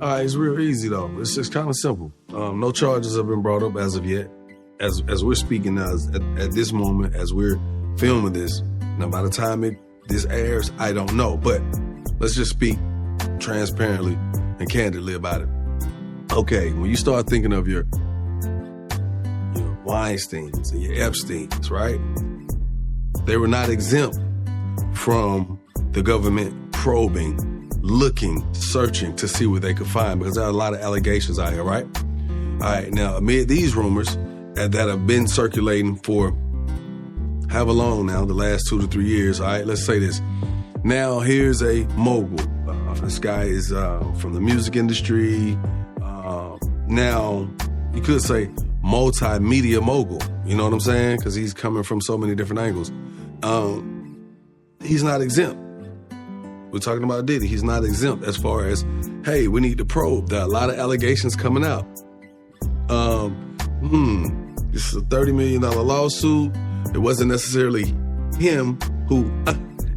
It's real easy though. It's just kind of simple. No charges have been brought up as of yet. As we're speaking now, at this moment, as we're filming this. Now, by the time this airs, I don't know. But let's just speak transparently and candidly about it. Okay, when you start thinking of your Weinsteins and your Epsteins, right? They were not exempt from the government probing, looking, searching to see what they could find, because there are a lot of allegations out here, right? All right, now, amid these rumors that have been circulating for however long now, the last 2 to 3 years, all right, let's say this. Now, here's a mogul. This guy is from the music industry. Now, you could say multimedia mogul, you know what I'm saying? Because he's coming from so many different angles. He's not exempt. We're talking about Diddy. He's not exempt as far as, hey, we need to probe. There are a lot of allegations coming out. This is a $30 million lawsuit. It wasn't necessarily him who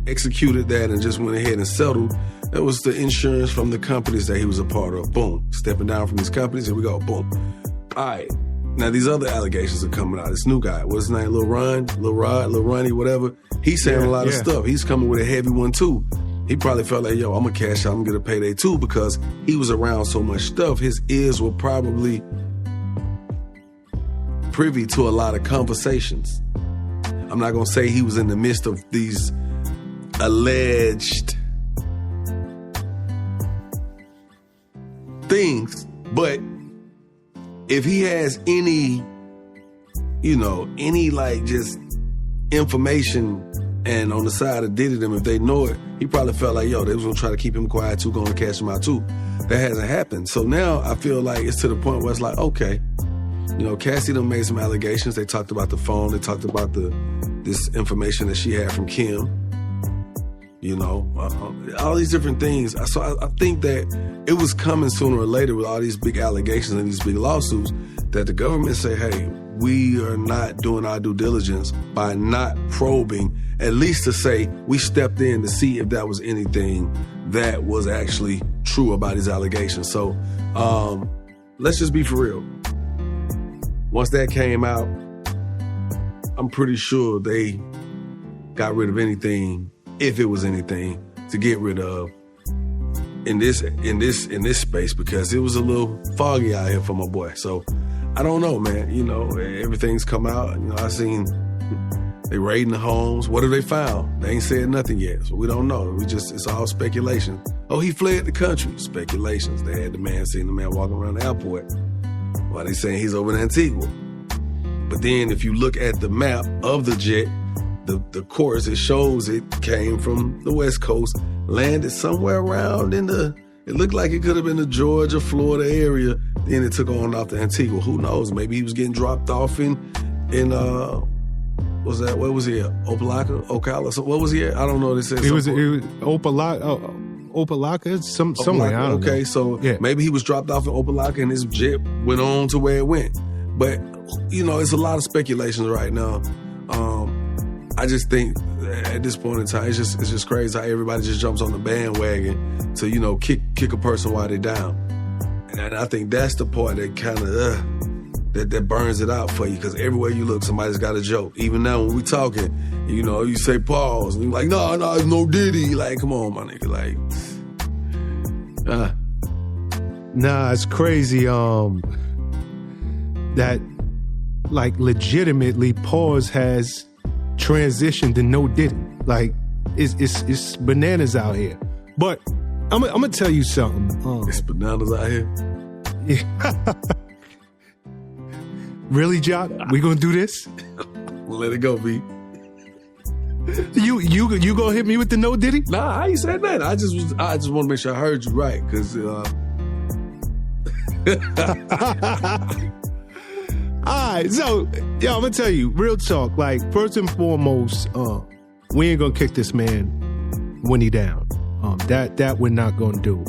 executed that and just went ahead and settled. That was the insurance from the companies that he was a part of. Boom. Stepping down from these companies, here we go. Boom. All right. Now, these other allegations are coming out. This new guy, what's his name? Lil Ronnie, whatever. He's saying a lot of stuff. He's coming with a heavy one, too. He probably felt like, yo, I'm going to cash out. I'm going to get a payday, too, because he was around so much stuff. His ears were probably privy to a lot of conversations. I'm not going to say he was in the midst of these alleged things, but if he has any like just information, and on the side of Diddy them, if they know it, he probably felt like, yo, they was gonna try to keep him quiet too, gonna cash him out too. That hasn't happened. So now I feel like it's to the point where it's like, okay, Cassie done made some allegations. They talked about the phone. They talked about this information that she had from Kim. All these different things. So I think that it was coming sooner or later with all these big allegations and these big lawsuits that the government say, hey, we are not doing our due diligence by not probing, at least to say we stepped in to see if that was anything that was actually true about these allegations. So let's just be for real. Once that came out, I'm pretty sure they got rid of anything, if it was anything to get rid of in this space, because it was a little foggy out here for my boy. So I don't know, man. Everything's come out. I seen they raiding the homes. What have they found? They ain't said nothing yet, so we don't know. It's all speculation. Oh, he fled the country. Speculations. They had seen the man walking around the airport while they saying he's over in Antigua. But then if you look at the map of the jet, the course, it shows it came from the West Coast, landed somewhere around it looked like it could have been the Georgia, Florida area. Then it took on off to Antigua. Who knows? Maybe he was getting dropped off in what was he at? Ocala? So what was he at? I don't know. They said it was Opelika, somewhere. I don't know. Okay, so maybe he was dropped off in Opelika and his jet went on to where it went. But, it's a lot of speculations right now. I just think at this point in time, it's just crazy how everybody just jumps on the bandwagon to, kick a person while they're down. And I think that's the part that kind of, that burns it out for you, because everywhere you look, somebody's got a joke. Even now when we talking, you say pause, and you're like, no, it's no Diddy. Like, come on, my nigga. Like, Nah, it's crazy, that, like, legitimately, pause has transitioned to no Diddy. Like, it's bananas out here. But I'm gonna tell you something. It's bananas out here. Yeah. Really, Jock? We gonna do this? Let it go, B. You gonna hit me with the no Diddy? Nah, I ain't said that. I just want to make sure I heard you right, because. All right, so I'm gonna tell you, real talk. Like, first and foremost, we ain't gonna kick this man when he down. That we're not gonna do.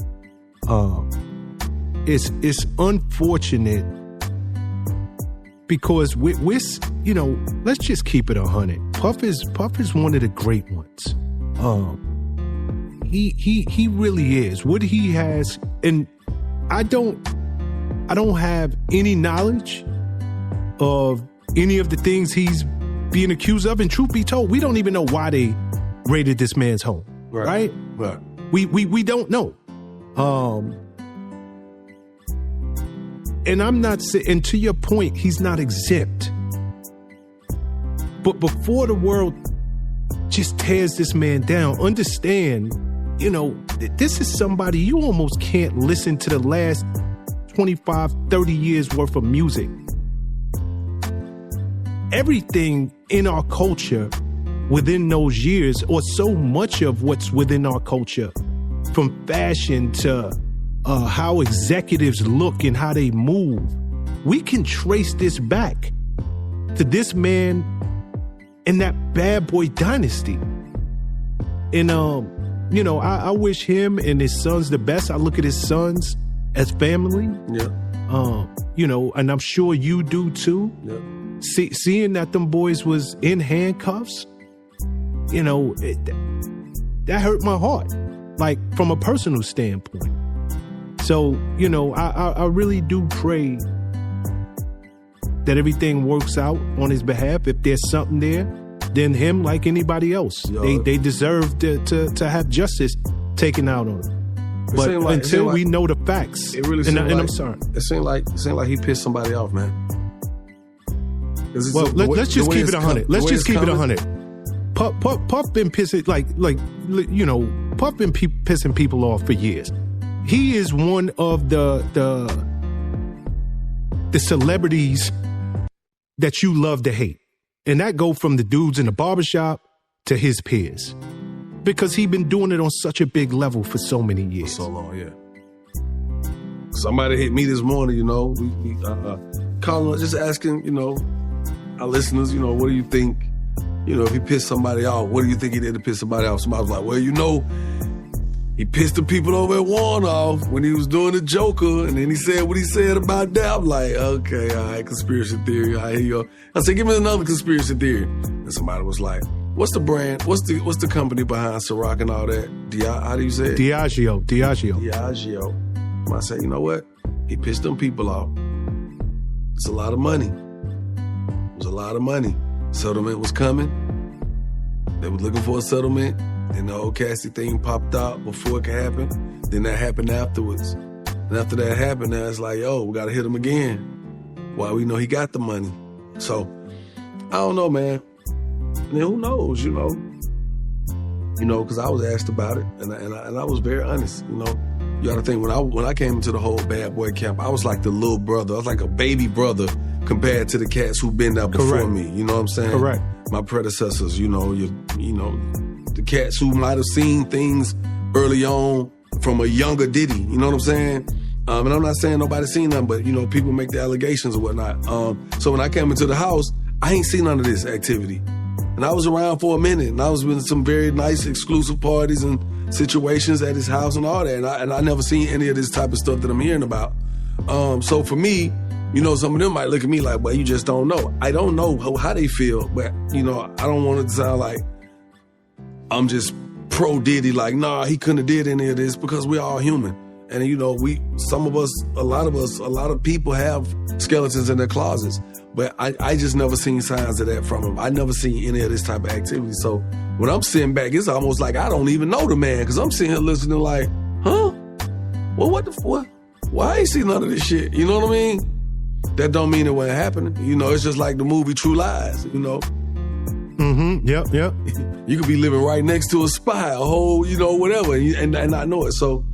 It's unfortunate because we're let's just keep it 100. Puff is one of the great ones. He really is. What he has, and I don't have any knowledge of any of the things he's being accused of. And truth be told, we don't even know why they raided this man's home. Right? We don't know. And I'm not saying, and to your point, he's not exempt. But before the world just tears this man down, understand, this is somebody you almost can't listen to the last 25, 30 years worth of music. Everything in our culture within those years, or so much of what's within our culture, from fashion to how executives look and how they move, we can trace this back to this man and that bad boy dynasty. And, I wish him and his sons the best. I look at his sons as family. Yeah. And I'm sure you do too. Yeah. Seeing that them boys was in handcuffs, that hurt my heart, like from a personal standpoint. So, I really do pray that everything works out on his behalf. If there's something there, then him, like anybody else, they deserve to have justice taken out on them. But until we know the facts, it really I'm sorry. It seemed like he pissed somebody off, man. Well, let's just keep it 100. Let's just keep it 100. Puff been pissing Puff been pissing people off for years. He is one of the celebrities that you love to hate. And that go from the dudes in the barbershop to his peers. Because he been doing it on such a big level for so many years. For so long, yeah. Somebody hit me this morning, we calling, just asking, our listeners, what do you think, if he pissed somebody off, what do you think he did to piss somebody off? Somebody was like, well, he pissed the people over at Warren off when he was doing the Joker, and then he said what he said about that. I'm like, okay, all right, conspiracy theory. All right, here you go. I said, give me another conspiracy theory. And somebody was like, what's the brand? What's the company behind Ciroc and all that? How do you say it? Diageo. I said, you know what? He pissed them people off. It's a lot of money. It was a lot of money. Settlement was coming. They were looking for a settlement. Then the whole Cassie thing popped out before it could happen. Then that happened afterwards. And after that happened, now it's like, we got to hit him again. While we know he got the money. So, I don't know, man. And who knows, because I was asked about it, and I was very honest, You got to think, when I came into the whole bad boy camp, I was like the little brother. I was like a baby brother compared to the cats who've been there before me. You know what I'm saying? Correct. My predecessors, the cats who might have seen things early on from a younger Diddy. You know what I'm saying? And I'm not saying nobody's seen them, but, people make the allegations or whatnot. So when I came into the house, I ain't seen none of this activity. And I was around for a minute, and I was with some very nice exclusive parties and situations at his house and all that. And I never seen any of this type of stuff that I'm hearing about. So for me, some of them might look at me like, well, you just don't know. I don't know how they feel, but, I don't want it to sound like I'm just pro Diddy, like, nah, he couldn't have did any of this, because we're all human. And, a lot of people have skeletons in their closets. But I just never seen signs of that from him. I never seen any of this type of activity. So when I'm sitting back, it's almost like I don't even know the man, because I'm sitting here listening like, huh? Well, what the fuck? Well, I ain't seen none of this shit. You know what I mean? That don't mean it wasn't happening. It's just like the movie True Lies, Mm-hmm. Yep. You could be living right next to a spy, a whole, whatever, and I know it. So